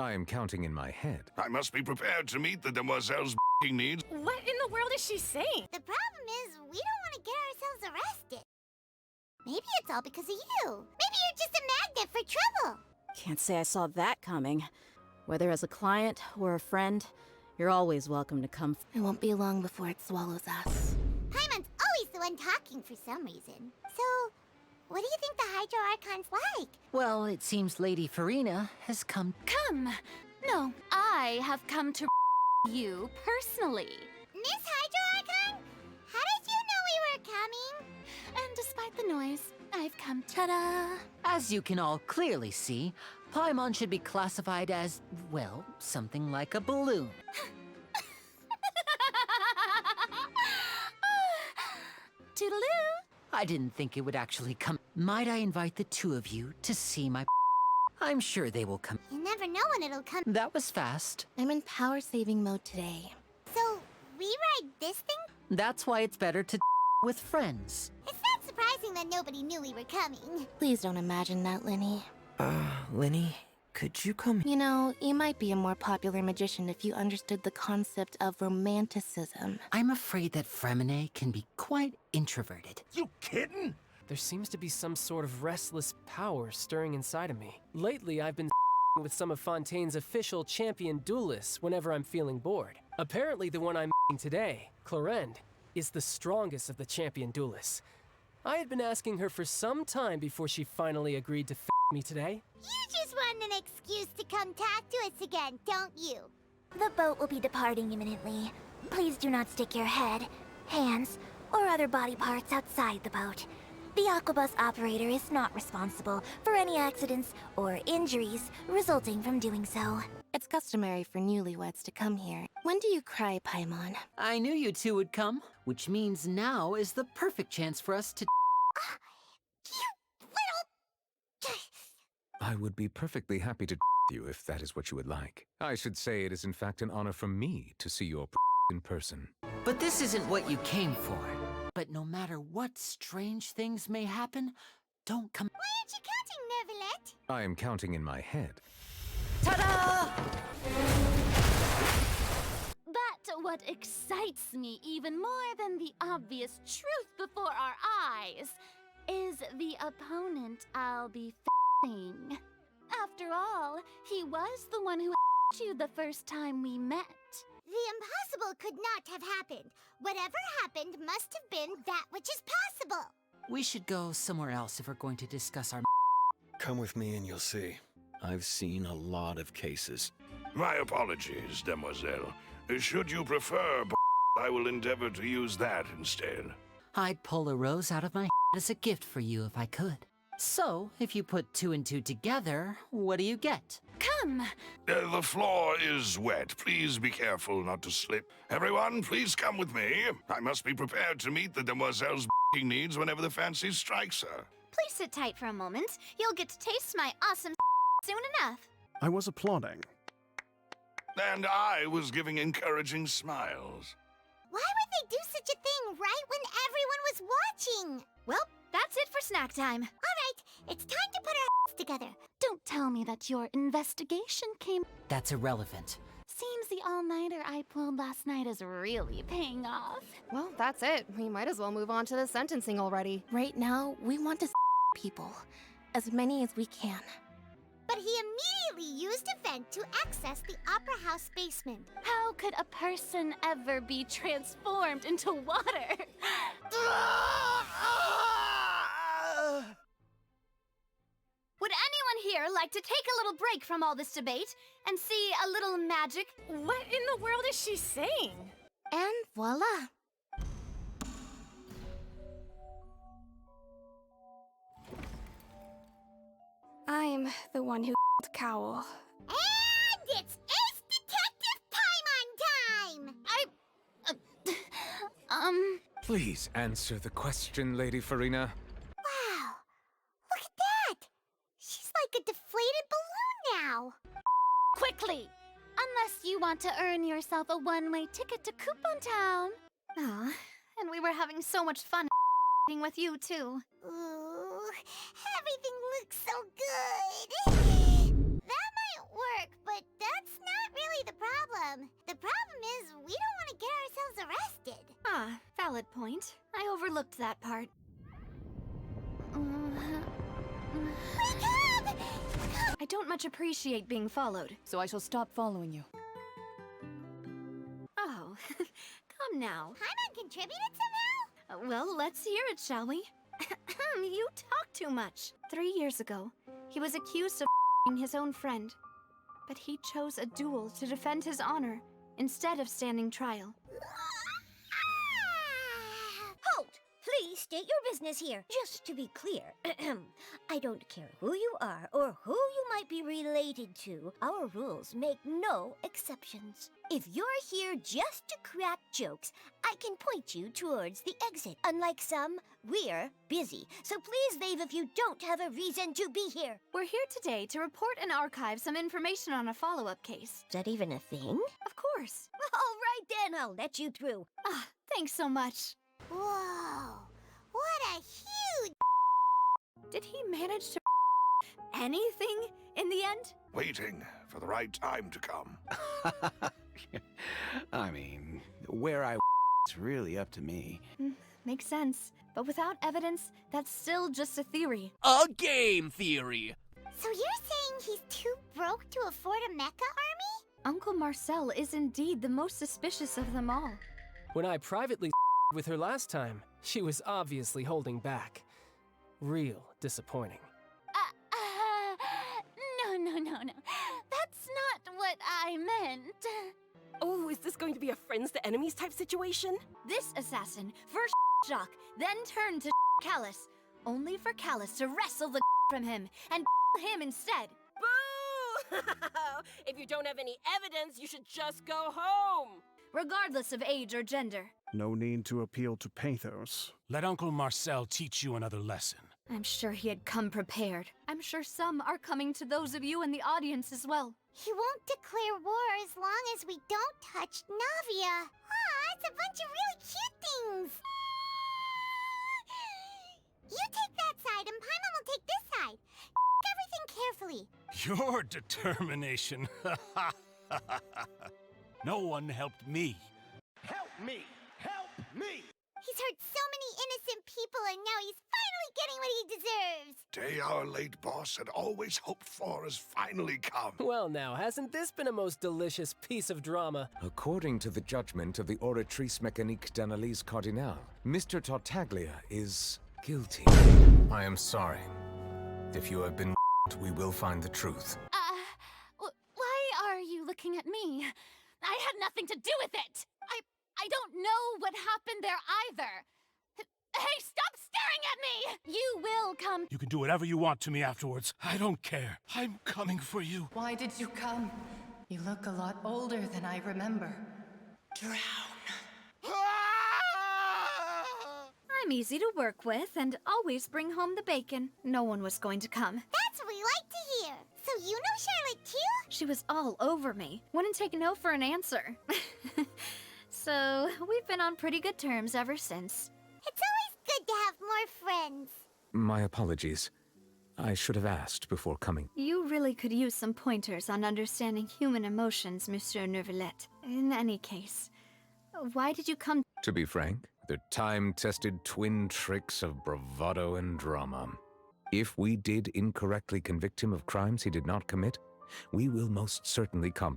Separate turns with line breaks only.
I am counting in my head.
I must be prepared to meet the demoiselle's needs.
What in the world is she saying?
The problem is, we don't want to get ourselves arrested. Maybe it's all because of you. Maybe you're just a magnet for trouble.
Can't say I saw that coming. Whether as a client or a friend, you're always welcome to come.
It won't be long before it swallows us.
Paimon's always the one talking for some reason. So, what do you think the Hydro Archon's like?
Well, it seems Lady Farina has come.
Come. No, I have come to you personally.
Miss Hydro Archon? How did you know we were coming?
And despite the noise, I've come. Ta-da!
As you can all clearly see, Paimon should be classified as, well, something like a balloon.
Toodaloo!
I didn't think it would actually come. Might I invite the two of you to see my I'm sure they will come.
You never know when it'll come.
That was fast.
I'm in power-saving mode today.
So, we ride this thing?
That's why it's better to with friends.
It's not surprising that nobody knew we were coming.
Please don't imagine that, Lenny.
Lenny, could you come?
You know, you might be a more popular magician if you understood the concept of romanticism.
I'm afraid that Fremine can be quite introverted.
You kidding?
There seems to be some sort of restless power stirring inside of me. Lately, I've been with some of Fontaine's official champion duelists whenever I'm feeling bored. Apparently, the one I'm today, Clorend, is the strongest of the champion duelists. I had been asking her for some time before she finally agreed to me today.
You just want an excuse to come talk to us again, don't you? The boat will be departing imminently. Please do not stick your head, hands, or other body parts outside the boat. The Aquabus operator is not responsible for any accidents or injuries resulting from doing so.
It's customary for newlyweds to come here. When do you cry, Paimon?
I knew you two would come, which means now is the perfect chance for us to
You little...
I would be perfectly happy to you if that is what you would like. I should say it is in fact an honor for me to see your in person.
But this isn't what you came for. But no matter what strange things may happen, don't come.
Why aren't you counting, Nervalet?
I am counting in my head.
Ta-da!
But what excites me even more than the obvious truth before our eyes is the opponent I'll be f***ing. After all, he was the one who you the first time we met.
The impossible could not have happened. Whatever happened must have been that which is possible.
We should go somewhere else if we're going to discuss our
Come with me and you'll see. I've seen a lot of cases.
My apologies, demoiselle. Should you prefer, I will endeavor to use that instead.
I'd pull a rose out of my as a gift for you if I could. So, if you put two and two together, what do you get?
Come!
The floor is wet. Please be careful not to slip. Everyone, please come with me. I must be prepared to meet the demoiselle's needs whenever the fancy strikes her.
Please sit tight for a moment. You'll get to taste my awesome soon enough.
I was applauding.
And I was giving encouraging smiles.
Why would they do such a thing right when everyone was watching?
Well, that's it for snack time.
All right, it's time to put our together.
Don't tell me that your investigation came...
That's irrelevant.
Seems the all-nighter I pulled last night is really paying off.
Well, that's it. We might as well move on to the sentencing already.
Right now, we want to people. As many as we can.
But he immediately used a vent to access the Opera House basement.
How could a person ever be transformed into water? Would anyone here like to take a little break from all this debate and see a little magic?
What in the world is she saying?
And voila!
I'm the one who Cowl.
And it's Ace Detective Paimon time!
Please answer the question, Lady Farina.
Wow, look at that! She's like a deflated balloon now.
Quickly! Unless you want to earn yourself a one-way ticket to Coupon Town. Aw, and we were having so much fun with you, too.
Ooh, everything looks so good. That might work, but
valid point. I overlooked that part. I don't much appreciate being followed, so I shall stop following you. Oh, come now.
Paimon contributed somehow?
Well, let's hear it, shall we? You talk too much. 3 years ago, he was accused of his own friend, but he chose a duel to defend his honor instead of standing trial.
Halt! Please state your business here. Just to be clear, I don't care who you are or who you might be related to. Our rules make no exceptions. If you're here just to crack jokes, I can point you towards the exit. Unlike some, we're busy. So please leave if you don't have a reason to be here.
We're here today to report and archive some information on a follow-up case.
Is that even a thing?
Of course.
All right then, I'll let you through.
Ah, thanks so much.
Whoa, what a huge...
Did he manage to anything in the end?
Waiting for the right time to come.
I mean, where I it's really up to me.
Makes sense. But without evidence, that's still just a theory.
A game theory!
So you're saying he's too broke to afford a mecha army?
Uncle Marcel is indeed the most suspicious of them all.
When I privately with her last time, she was obviously holding back. Real disappointing.
No. That's not what I meant.
Oh, is this going to be a friends to enemies type situation?
This assassin first Jacques, then turned to Callus, only for Callus to wrestle the from him and him instead.
Boo! If you don't have any evidence, you should just go home.
Regardless of age or gender.
No need to appeal to pathos.
Let Uncle Marcel teach you another lesson.
I'm sure he had come prepared. I'm sure some are coming to those of you in the audience as well.
He won't declare war as long as we don't touch Navia. It's a bunch of really cute things. You take that side and Paimon will take this side. Everything carefully.
Your determination. No one helped me.
Help me! Help me!
He's hurt so many innocent people and now he's finally getting what he deserves.
Day our late boss had always hoped for has finally come.
Well now, hasn't this been a most delicious piece of drama?
According to the judgment of the Oratrice Mécanique d'Analyse Cardinale, Mr. Tartaglia is guilty. I am sorry. If you have been we will find the truth.
Why are you looking at me? I had nothing to do with it! I don't know what happened there either! Hey, stop staring at me! You will come.
You can do whatever you want to me afterwards. I don't care. I'm coming for you.
Why did you come? You look a lot older than I remember. Drown.
I'm easy to work with and always bring home the bacon. No one was going to come.
That's what we like to hear. So you know Charlotte too?
She was all over me. Wouldn't take no for an answer. So, we've been on pretty good terms ever since.
It's always good to have more friends.
My apologies. I should have asked before coming.
You really could use some pointers on understanding human emotions, Monsieur Neuvillette. In any case, why did you come?
To be frank, they're time-tested twin tricks of bravado and drama. If we did incorrectly convict him of crimes he did not commit, we will most certainly